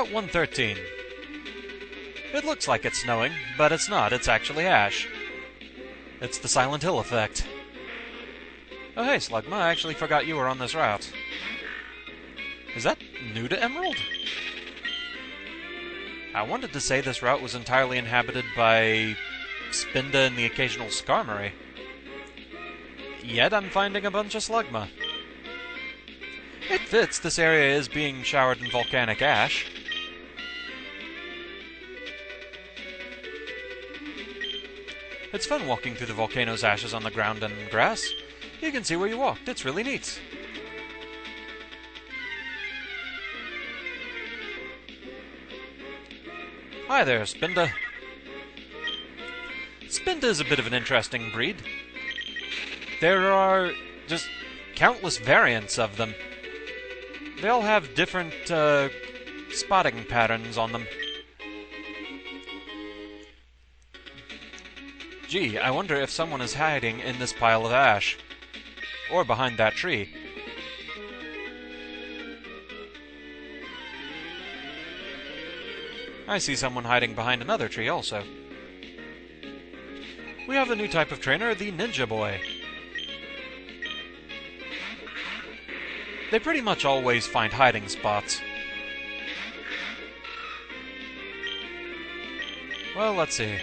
Route 113. It looks like it's snowing, but it's not. It's actually ash. It's the Silent Hill effect. Oh hey, Slugma, I actually forgot you were on this route. Is that new to Emerald? I wanted to say this route was entirely inhabited by Spinda and the occasional Skarmory. Yet I'm finding a bunch of Slugma. It fits, this area is being showered in volcanic ash. It's fun walking through the volcano's ashes on the ground and grass. You can see where you walked, it's really neat. Hi there, Spinda. Spinda is a bit of an interesting breed. There are just countless variants of them. They all have different spotting patterns on them. Gee, I wonder if someone is hiding in this pile of ash. Or behind that tree. I see someone hiding behind another tree also. We have a new type of trainer, the Ninja Boy. They pretty much always find hiding spots. Well, let's see.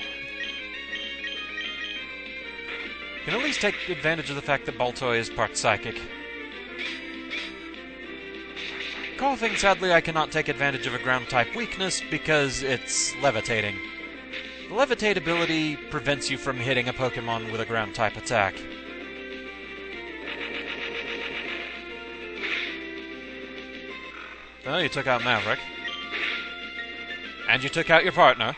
Can at least take advantage of the fact that Baltoy is part psychic. Coughing, sadly, I cannot take advantage of a ground-type weakness because it's levitating. The levitate ability prevents you from hitting a Pokémon with a ground-type attack. Oh, you took out Maverick. And you took out your partner.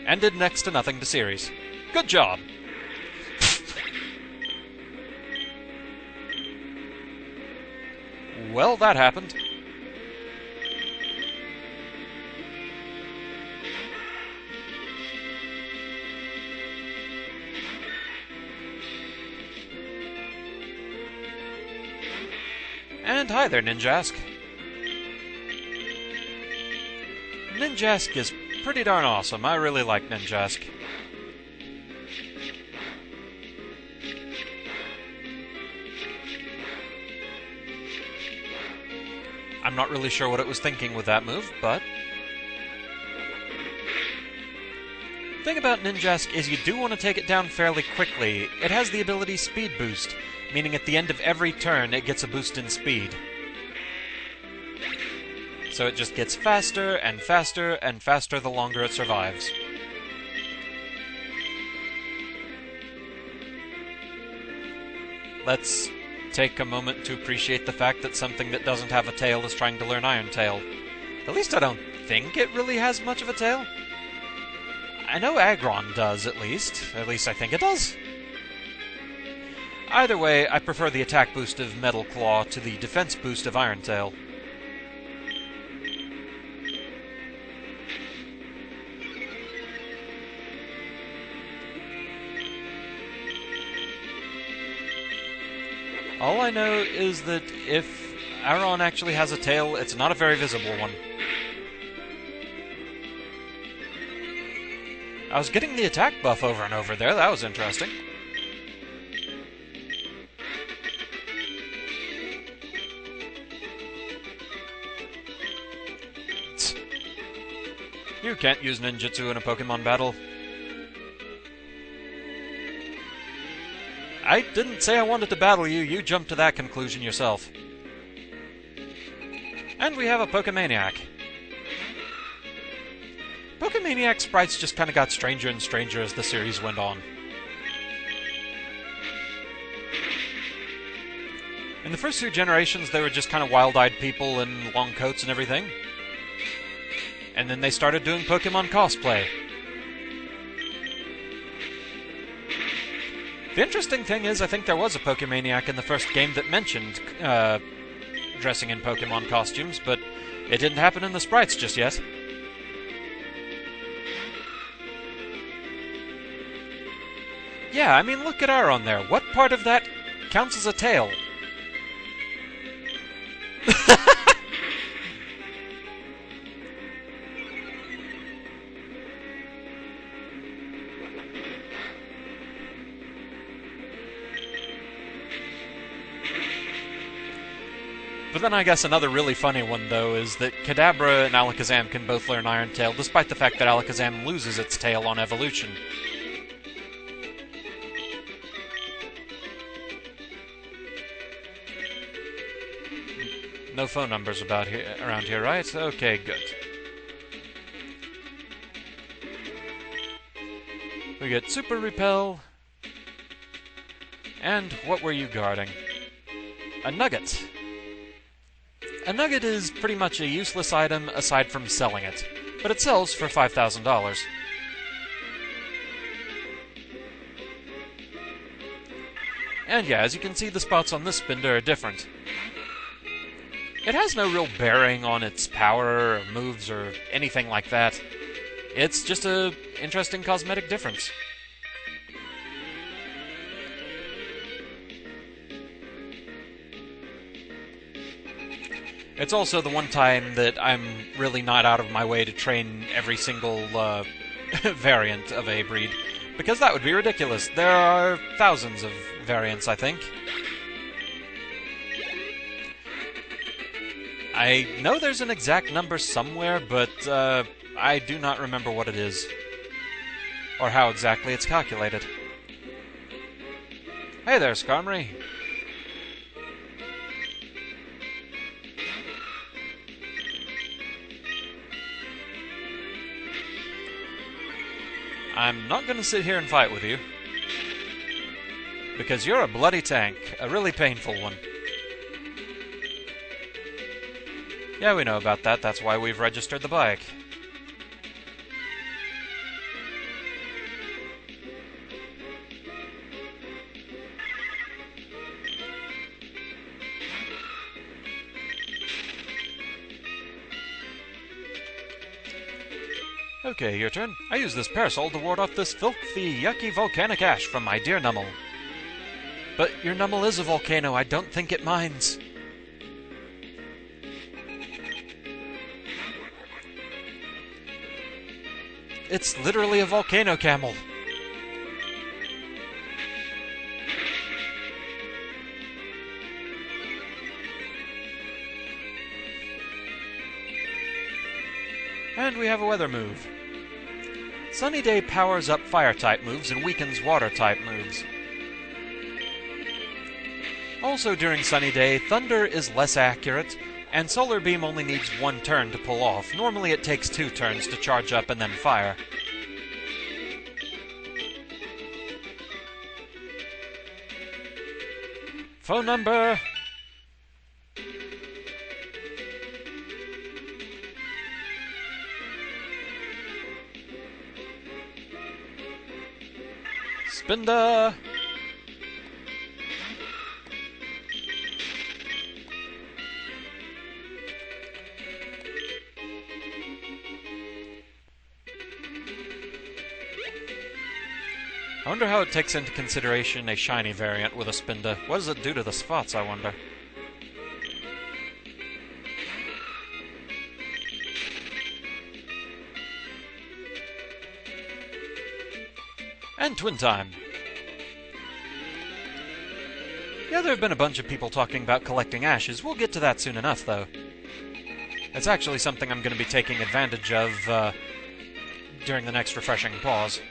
And did next to nothing to Ceres. Good job! Well, that happened. And hi there, Ninjask. Ninjask is pretty darn awesome. I really like Ninjask. I'm not really sure what it was thinking with that move, but... the thing about Ninjask is you do want to take it down fairly quickly. It has the ability Speed Boost, meaning at the end of every turn it gets a boost in speed. So it just gets faster and faster and faster the longer it survives. Let's take a moment to appreciate the fact that something that doesn't have a tail is trying to learn Iron Tail. At least I don't think it really has much of a tail. I know Aggron does, at least. At least I think it does. Either way, I prefer the attack boost of Metal Claw to the defense boost of Iron Tail. All I know is that if Aron actually has a tail, it's not a very visible one. I was getting the attack buff over and over there, that was interesting. You can't use ninjutsu in a Pokemon battle. I didn't say I wanted to battle you, you jumped to that conclusion yourself. And we have a Pokémaniac. Pokémaniac sprites just kind of got stranger and stranger as the series went on. In the first few generations, they were just kind of wild-eyed people in long coats and everything. And then they started doing Pokemon cosplay. The interesting thing is, I think there was a Pokémaniac in the first game that mentioned dressing in Pokemon costumes, but it didn't happen in the sprites just yet. Yeah, I mean, look at Aron there. What part of that counts as a tail? But then I guess another really funny one, though, is that Kadabra and Alakazam can both learn Iron Tail, despite the fact that Alakazam loses its tail on evolution. No phone numbers around here, right? Okay, good. We get Super Repel. And what were you guarding? A nugget. A nugget is pretty much a useless item aside from selling it, but it sells for $5,000. And yeah, as you can see, the spots on this Spinda are different. It has no real bearing on its power or moves or anything like that. It's just a interesting cosmetic difference. It's also the one time that I'm really not out of my way to train every single variant of a breed, because that would be ridiculous. There are thousands of variants, I think. I know there's an exact number somewhere, but I do not remember what it is, or how exactly it's calculated. Hey there, Skarmory. I'm not going to sit here and fight with you, because you're a bloody tank, a really painful one. Yeah, we know about that. That's why we've registered the bike. Okay, your turn. I use this parasol to ward off this filthy, yucky volcanic ash from my dear Numel. But your Numel is a volcano. I don't think it minds. It's literally a volcano camel. And we have a weather move. Sunny Day powers up Fire-type moves and weakens Water-type moves. Also during Sunny Day, Thunder is less accurate, and Solar Beam only needs one turn to pull off. Normally it takes 2 turns to charge up and then fire. Phone number! Spinda! I wonder how it takes into consideration a shiny variant with a Spinda. What does it do to the spots, I wonder? And Twin Time. Yeah, there have been a bunch of people talking about collecting ashes. We'll get to that soon enough, though. It's actually something I'm going to be taking advantage of during the next refreshing pause.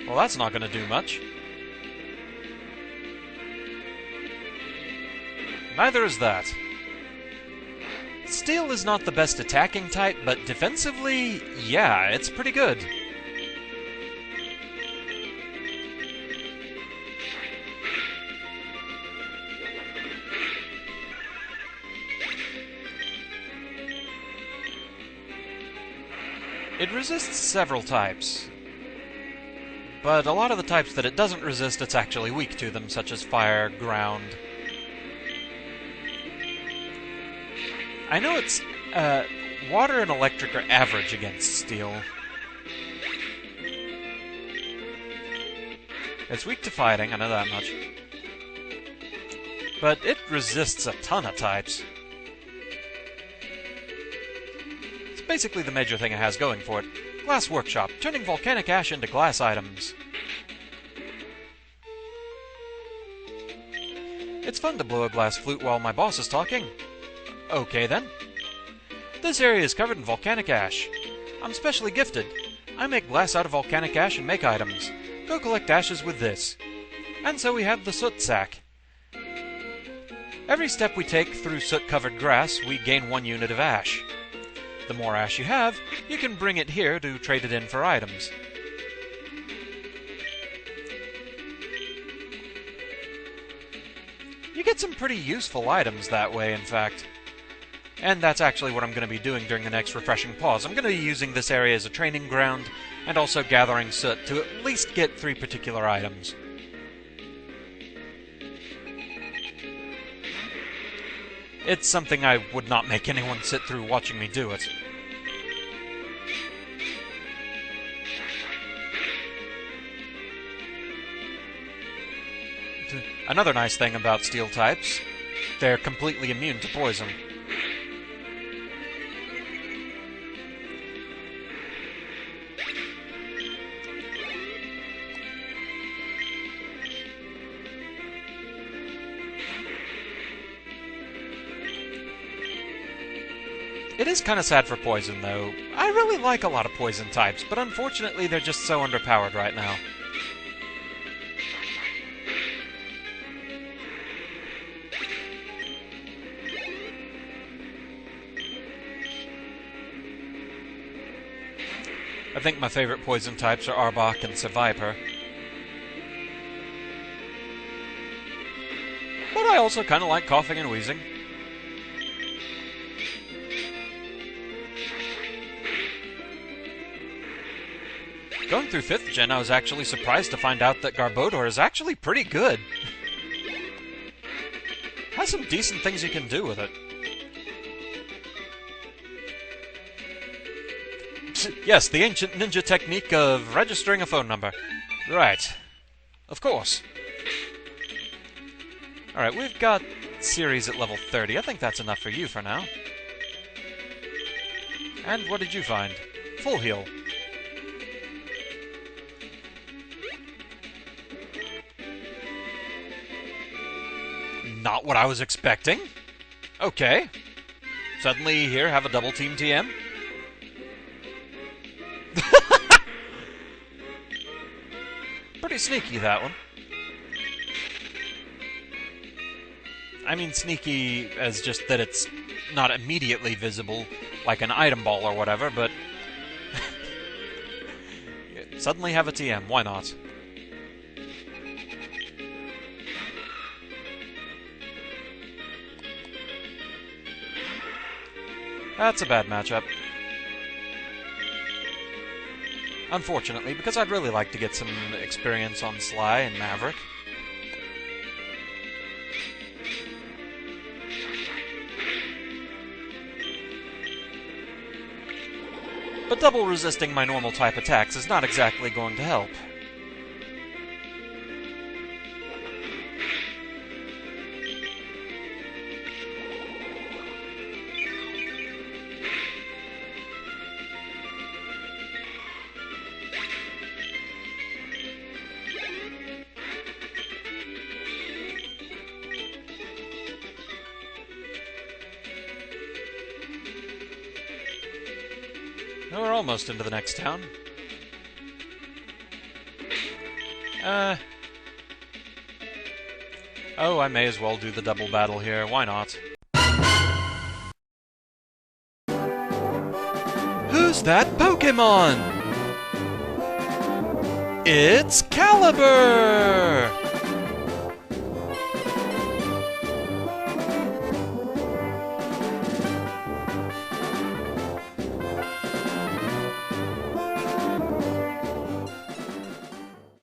Well, that's not going to do much. Neither is that. Steel is not the best attacking type, but defensively, yeah, it's pretty good. It resists several types. But a lot of the types that it doesn't resist, it's actually weak to them, such as fire, ground. I know it's, water and electric are average against steel. It's weak to fighting, I know that much. But it resists a ton of types. basically the major thing it has going for it. Glass Workshop, turning volcanic ash into glass items. It's fun to blow a glass flute while my boss is talking. Okay then. This area is covered in volcanic ash. I'm specially gifted. I make glass out of volcanic ash and make items. Go collect ashes with this. And so we have the Soot Sack. Every step we take through soot-covered grass, we gain 1 unit of ash. The more ash you have, you can bring it here to trade it in for items. You get some pretty useful items that way, in fact. And that's actually what I'm going to be doing during the next refreshing pause. I'm going to be using this area as a training ground, and also gathering soot to at least get 3 particular items. It's something I would not make anyone sit through watching me do it. Another nice thing about steel types, they're completely immune to poison. It is kind of sad for poison, though. I really like a lot of poison types, but unfortunately they're just so underpowered right now. I think my favorite poison types are Arbok and Seviper. But I also kind of like coughing and wheezing. Going through 5th Gen, I was actually surprised to find out that Garbodor is actually pretty good. Has some decent things you can do with it. Yes, the ancient ninja technique of registering a phone number. Right. Of course. Alright, we've got Series at level 30. I think that's enough for you for now. And what did you find? Full heal. Not what I was expecting. Okay. Suddenly here, have a double team TM. Pretty sneaky, that one. I mean sneaky as just that it's not immediately visible, like an item ball or whatever, but... Suddenly have a TM, why not? That's a bad matchup. Unfortunately, because I'd really like to get some experience on Sly and Maverick. But double resisting my normal type attacks is not exactly going to help. We're almost into the next town. Oh, I may as well do the double battle here. Why not? Who's that Pokémon? It's Caliber!